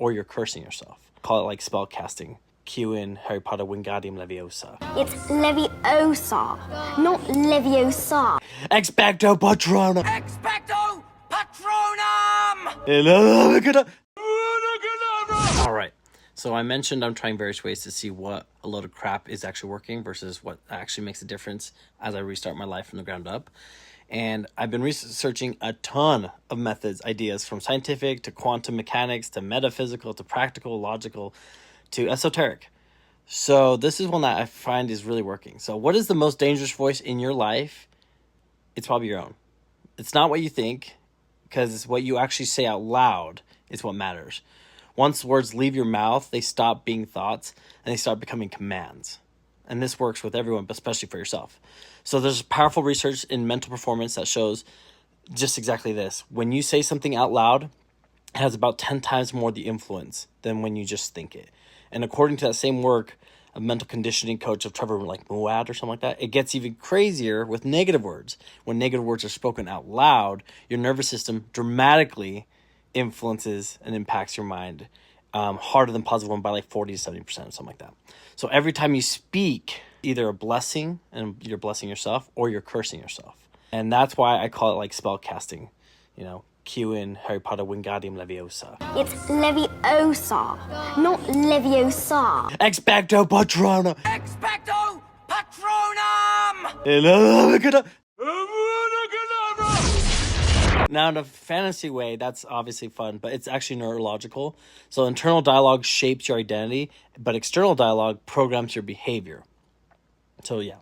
or you're cursing yourself. Call it like spell casting. Cue in Harry Potter Wingardium Leviosa. It's Leviosa, not Leviosa. Expecto Patronum! Expecto Patronum! Alright, so I mentioned I'm trying various ways to see what a load of crap is actually working versus what actually makes a difference as I restart my life from the ground up. And I've been researching a ton of methods, ideas, from scientific to quantum mechanics to metaphysical to practical, logical to esoteric. So this is one that I find is really working. So what is the most dangerous voice in your life? It's probably your own. It's not what you think, because what you actually say out loud is what matters. Once words leave your mouth, they stop being thoughts and they start becoming commands. And this works with everyone, but especially for yourself. So there's powerful research in mental performance that shows just exactly this. When you say something out loud, it has about 10 times more the influence than when you just think it. And according to that same work, a mental conditioning coach of Trevor like Moawad or something like that, it gets even crazier with negative words. When negative words are spoken out loud, your nervous system dramatically influences and impacts your mind harder than positive one by like 40 to 70% or something like that. So every time you speak, either a blessing and you're blessing yourself or you're cursing yourself. And that's why I call it like spell casting, cue in Harry Potter Wingardium Leviosa. It's Leviosa, not Leviosa. Expecto Patronum! Expecto Patronum! Now, in a fantasy way, that's obviously fun, but it's actually neurological. So internal dialogue shapes your identity, but external dialogue programs your behavior. So yeah,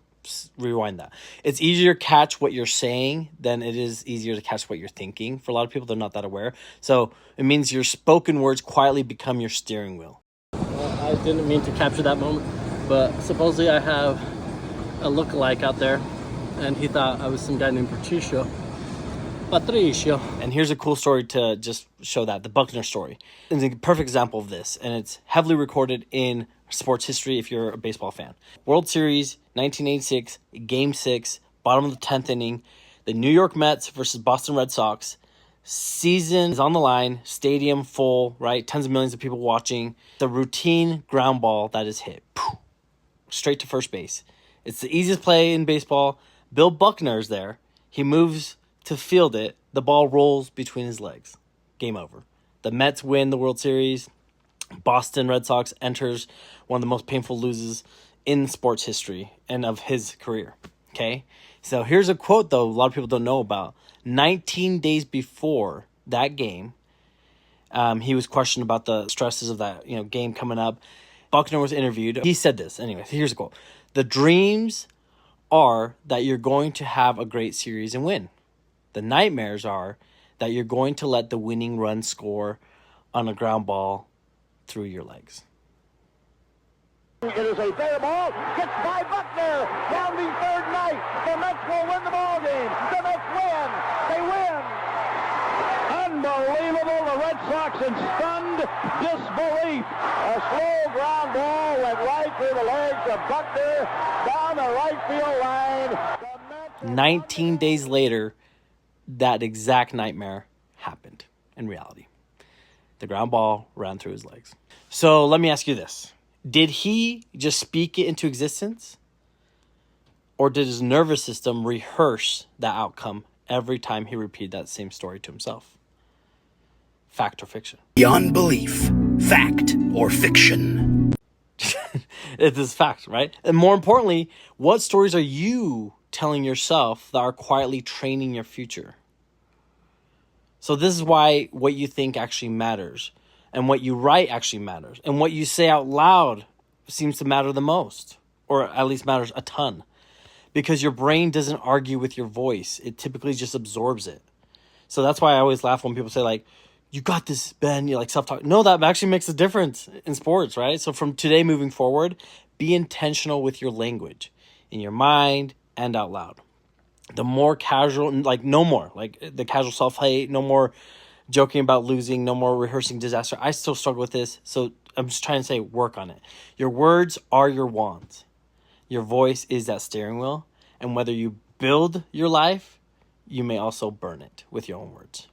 rewind that. It's easier to catch what you're saying than it is easier to catch what you're thinking. For a lot of people, they're not that aware. So it means your spoken words quietly become your steering wheel. I didn't mean to capture that moment, but supposedly I have a lookalike out there, and he thought I was some guy named Patricio. And here's a cool story to just show that, the Buckner story. It's a perfect example of this, and it's heavily recorded in sports history if you're a baseball fan. World Series, 1986, Game 6, bottom of the 10th inning, the New York Mets versus Boston Red Sox. Season is on the line, stadium full, right? Tens of millions of people watching. The routine ground ball that is hit. Straight to first base. It's the easiest play in baseball. Bill Buckner's there. He moves to field it. The ball rolls between his legs. Game over. The Mets win the World Series. Boston Red Sox enters one of the most painful losses in sports history and of his career. Okay? So here's a quote, though, a lot of people don't know about. 19 days before that game, he was questioned about the stresses of that game coming up. Buckner was interviewed. He said this. Anyway, here's a quote. The dreams are that you're going to have a great series and win. The nightmares are that you're going to let the winning run score on a ground ball through your legs. It is a fair ball. Gets by Buckner. Rounding third night. The Mets will win the ball game. The Mets win. They win. Unbelievable. The Red Sox in stunned disbelief. A slow ground ball went right through the legs of Buckner down the right field line. 19 days later, that exact nightmare happened in reality. The ground ball ran through his legs. So let me ask you this. Did he just speak it into existence? Or did his nervous system rehearse that outcome every time he repeated that same story to himself? Fact or fiction? Beyond belief. Fact or fiction? It is fact, right? And more importantly, what stories are you telling yourself that are quietly training your future? So this is why what you think actually matters, and what you write actually matters, and what you say out loud seems to matter the most, or at least matters a ton, because your brain doesn't argue with your voice. It typically just absorbs it. So that's why I always laugh when people say like, you got this, Ben, you're like self-talk. No, that actually makes a difference in sports, right? So from today moving forward, be intentional with your language in your mind and out loud. The more casual, like no more, like the casual self-hate, no more joking about losing, no more rehearsing disaster. I still struggle with this, so I'm just trying to say work on it. Your words are your wands. Your voice is that steering wheel, and whether you build your life, you may also burn it with your own words.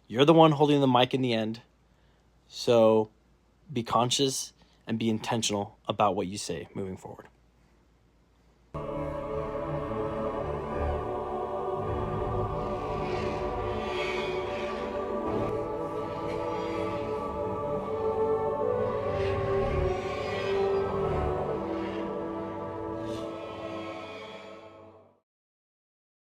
You're the one holding the mic in the end, so be conscious and be intentional about what you say moving forward.